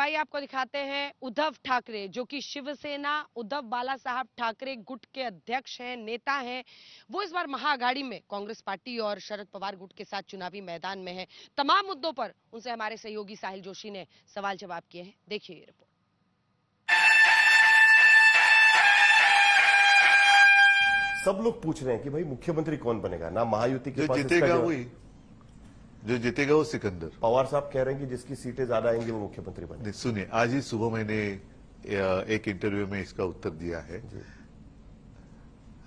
आइए आपको दिखाते हैं उद्धव ठाकरे, जो कि शिवसेना उद्धव बाला साहब ठाकरे गुट के अध्यक्ष हैं, नेता हैं। वो इस बार महाअघाड़ी में कांग्रेस पार्टी और शरद पवार गुट के साथ चुनावी मैदान में है। तमाम मुद्दों पर उनसे हमारे सहयोगी साहिल जोशी ने सवाल जवाब किए हैं। देखिए ये रिपोर्ट। सब लोग पूछ रहे हैं कि भाई मुख्यमंत्री कौन बनेगा ना, महायुति के जो पास जीतेगा वही, जो जीतेगा वो सिकंदर। पवार साहब कह रहे हैं कि जिसकी सीटें ज्यादा आएंगी वो मुख्यमंत्री बनेगा। सुनिए, आज ही सुबह मैंने एक इंटरव्यू में इसका उत्तर दिया है।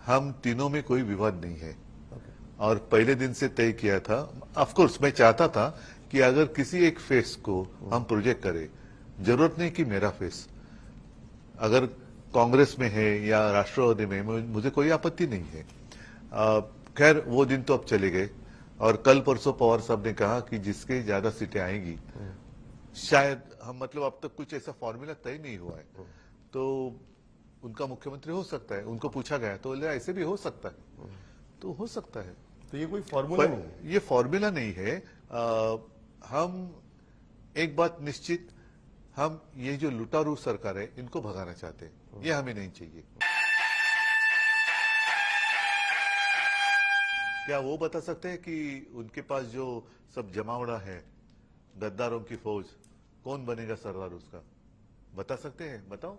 हम तीनों में कोई विवाद नहीं है और पहले दिन से तय किया था। ऑफ कोर्स मैं चाहता था कि अगर किसी एक फेस को हम प्रोजेक्ट करें, जरूरत नहीं कि मेरा फेस अगर कांग्रेस में है या राष्ट्रवादी में, मुझे कोई आपत्ति नहीं है। खैर वो दिन तो अब चले गए और कल परसों पवार साहब ने कहा कि जिसके ज्यादा सीटें आएंगी, शायद हम मतलब अब तक कुछ ऐसा फॉर्मूला तय नहीं हुआ है, तो उनका मुख्यमंत्री हो सकता है। उनको पूछा गया तो बोले ऐसे भी हो सकता है, तो हो सकता है। तो ये कोई फॉर्मूला नहीं है, ये फॉर्मूला नहीं है। हम एक बात निश्चित, हम ये जो लुटारू सरकार है इनको भगाना चाहते हैं, ये हमें नहीं चाहिए। क्या वो बता सकते हैं कि उनके पास जो सब जमावड़ा है, गद्दारों की फौज, कौन बनेगा सरदार उसका? बता सकते हैं? बताओ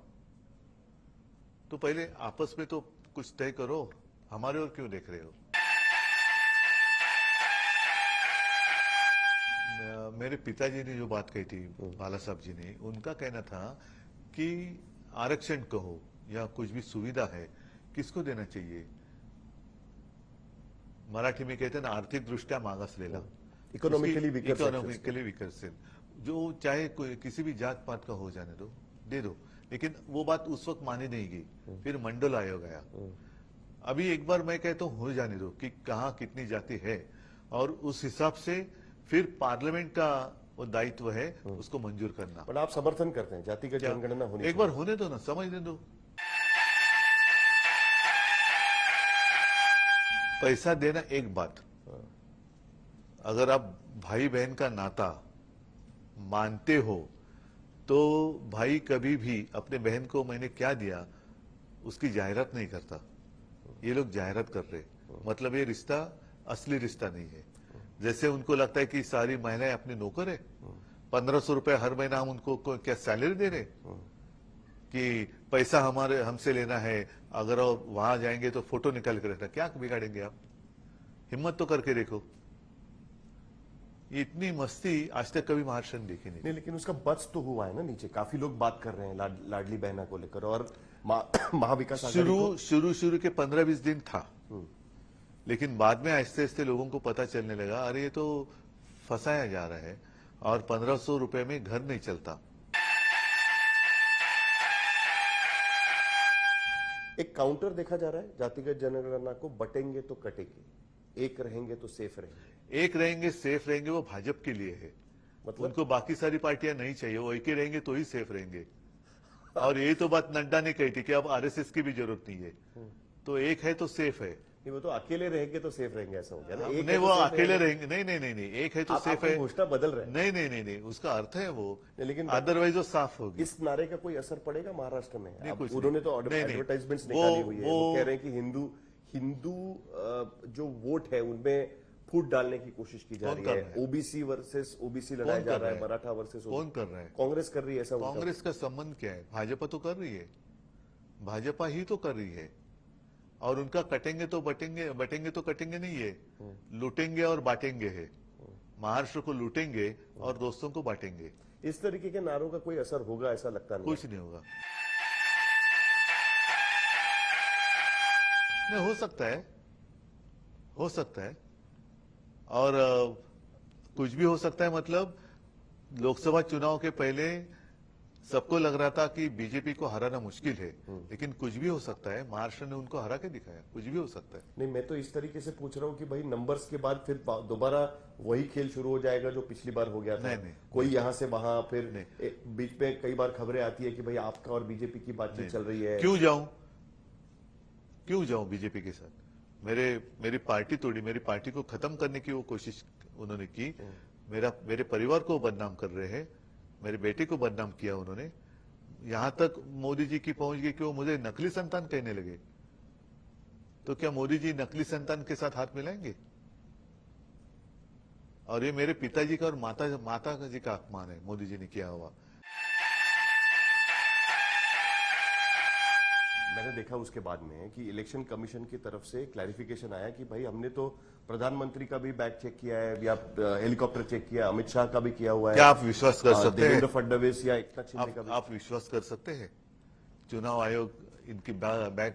तो पहले आपस में तो कुछ तय करो, हमारे ओर क्यों देख रहे हो? मेरे पिताजी ने जो बात कही थी, बाला साहब जी ने, उनका कहना था कि आरक्षण कहो या कुछ भी सुविधा है, किसको देना चाहिए? मराठी में कहते हैं ना, आर्थिक दृष्टया मागासलेला, इकोनॉमिकली विकसित, जो चाहे किसी भी जात पात का हो जाने दो, दे दो। लेकिन वो बात उस वक्त मानी नहीं गई, फिर मंडल आयोग आया। अभी एक बार मैं कहता हूं हो जाने दो कि कहाँ कितनी जाति है, और उस हिसाब से फिर पार्लियामेंट का वो दायित्व है उसको मंजूर करना। पर आप समर्थन करते हैं जातिगत जनगणना होनी? एक बार होने दो ना, समझने दो। पैसा देना एक बात, अगर आप भाई बहन का नाता मानते हो तो भाई कभी भी अपने बहन को मैंने क्या दिया उसकी जाहिरात नहीं करता। ये लोग जाहिरात कर रहे, मतलब ये रिश्ता असली रिश्ता नहीं है। जैसे उनको लगता है कि सारी महिलाएं अपने नौकर है, 1500 रुपए हर महीना हम उनको क्या सैलरी दे रहे कि पैसा हमसे लेना है, अगर वहां जाएंगे तो फोटो निकाल कर रखना। क्या बिगाड़ेंगे आप? हिम्मत तो करके देखो। इतनी मस्ती आज तक कभी महाराष्ट्र ने देखी नहीं। लेकिन उसका बच तो हुआ है ना नीचे, काफी लोग बात कर रहे हैं लाडली बहना को लेकर, और महाविकास शुरू के 15-20 दिन था, लेकिन बाद में आहिस्ते आहिस्ते लोगों को पता चलने लगा, अरे ये तो फंसाया जा रहा है और 1500 रुपए में घर नहीं चलता। एक काउंटर देखा जा रहा है जातिगत जनगणना को, बटेंगे तो कटेंगे, एक रहेंगे तो सेफ रहेंगे। एक रहेंगे सेफ रहेंगे वो भाजपा के लिए है, मतलब उनको बाकी सारी पार्टियां नहीं चाहिए, वो एक ही रहेंगे तो ही सेफ रहेंगे। और यही तो बात नड्डा ने कही थी कि अब आरएसएस की भी जरूरत नहीं है, तो एक है तो सेफ है। वो तो अकेले रहेंगे तो सेफ रहेंगे ऐसा हो गया ना? नहीं, वो अकेले रहेंगे, नहीं, एक है तो सेफ है। घोषणा बदल रहे हैं। नहीं, उसका अर्थ है वो, लेकिन अदरवाइज वो साफ होगी। इस नारे का कोई असर पड़ेगा महाराष्ट्र में? उन्होंने तो एडवर्टाइजमेंट्स निकाली हुई है, वो कह रहे हैं कि हिंदू जो वोट है उनमें फूट डालने की कोशिश की जा रही है, ओबीसी वर्सेस ओबीसी लड़ाया जा रहा है, मराठा वर्सेस। कौन कर रहा है? कांग्रेस कर रही है ऐसा? कांग्रेस का संबंध क्या है? भाजपा तो कर रही है, भाजपा ही तो कर रही है। और उनका कटेंगे तो बटेंगे तो कटेंगे नहीं है, लूटेंगे और बांटेंगे है। महाराष्ट्र को लूटेंगे और दोस्तों को बांटेंगे। इस तरीके के नारों का कोई असर होगा ऐसा लगता नहीं? कुछ नहीं होगा। नहीं, हो सकता है और कुछ भी हो सकता है। मतलब लोकसभा चुनाव के पहले सबको लग रहा था कि बीजेपी को हराना मुश्किल है, लेकिन कुछ भी हो सकता है। महाराष्ट्र ने उनको हरा के दिखाया, कुछ भी हो सकता है। नहीं, मैं तो इस तरीके से पूछ रहा हूँ कि भाई नंबर्स के बाद फिर दोबारा वही खेल शुरू हो जाएगा जो पिछली बार हो गया था। नहीं, कोई यहाँ से वहां, फिर बीच में कई बार खबरें आती है कि भाई आपका और बीजेपी की बातचीत चल रही है। क्यों जाऊं बीजेपी के साथ? मेरी पार्टी तोड़ी, मेरी पार्टी को खत्म करने की वो कोशिश उन्होंने की, मेरे परिवार को बदनाम कर रहे हैं। मेरे बेटे को बदनाम किया उन्होंने, यहां तक मोदी जी की पहुंच गई कि वो मुझे नकली संतान कहने लगे। तो क्या मोदी जी नकली संतान के साथ हाथ मिलाएंगे? और ये मेरे पिताजी का और माता जी का अपमान है मोदी जी ने किया हुआ। मैंने देखा उसके बाद में कि इलेक्शन कमीशन की तरफ से क्लैरिफिकेशन आया कि भाई हमने तो प्रधानमंत्री का भी बैग चेक किया है या हेलीकॉप्टर चेक किया, अमित शाह का भी किया हुआ है। क्या आप विश्वास कर सकते हैं? देवेंद्र फडणवीस या एकनाथ शिंदे का भी। आप विश्वास कर सकते हैं? चुनाव आयोग इनकी बैग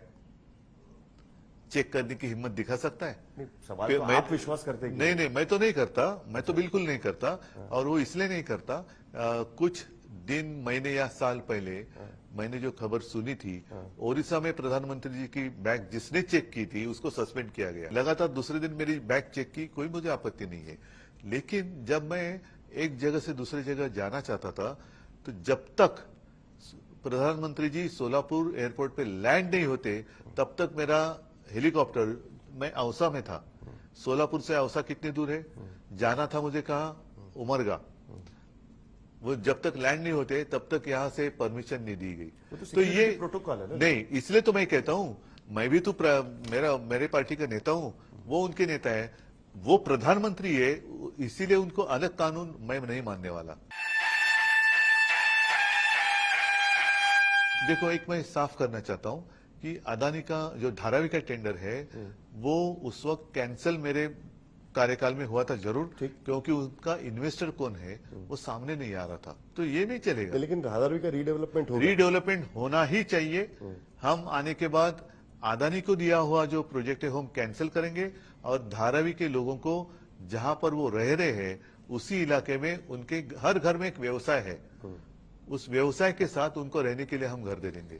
चेक करने की हिम्मत दिखा सकता है? नहीं, सवाल तो आप विश्वास करते हैं? नहीं, मैं तो नहीं करता, मैं तो बिल्कुल नहीं करता। और वो इसलिए नहीं करता, कुछ दिन, महीने या साल पहले मैंने जो खबर सुनी थी, ओडिशा में प्रधानमंत्री जी की बैग जिसने चेक की थी उसको सस्पेंड किया गया। लगातार दूसरे दिन मेरी बैग चेक की, कोई मुझे आपत्ति नहीं है। लेकिन जब मैं एक जगह से दूसरी जगह जाना चाहता था, तो जब तक प्रधानमंत्री जी सोलापुर एयरपोर्ट पे लैंड नहीं होते, तब तक मेरा हेलीकॉप्टर, मैं औसा में था, सोलापुर से औसा कितनी दूर है, जाना था मुझे कहा, उमरगा, वो जब तक लैंड नहीं होते तब तक यहां से परमिशन नहीं दी गई। तो ये प्रोटोकॉल है ना? नहीं, इसलिए तो मैं कहता हूं, मैं भी तो मेरे पार्टी का नेता हूं, वो उनके नेता है, वो प्रधानमंत्री है, इसीलिए उनको अलग कानून मैं नहीं मानने वाला। देखो, एक मैं साफ करना चाहता हूं कि अदानी का जो धारावी का टेंडर है, वो उस वक्त कैंसिल मेरे कार्यकाल में हुआ था जरूर, क्योंकि उनका इन्वेस्टर कौन है वो सामने नहीं आ रहा था। तो ये नहीं चलेगा। लेकिन धारावी का रीडेवलपमेंट होना ही चाहिए। हम आने के बाद अदानी को दिया हुआ जो प्रोजेक्ट है हम कैंसिल करेंगे, और धारावी के लोगों को जहां पर वो रह रहे हैं उसी इलाके में उनके हर घर में एक व्यवसाय है, उस व्यवसाय के साथ उनको रहने के लिए हम घर दे देंगे।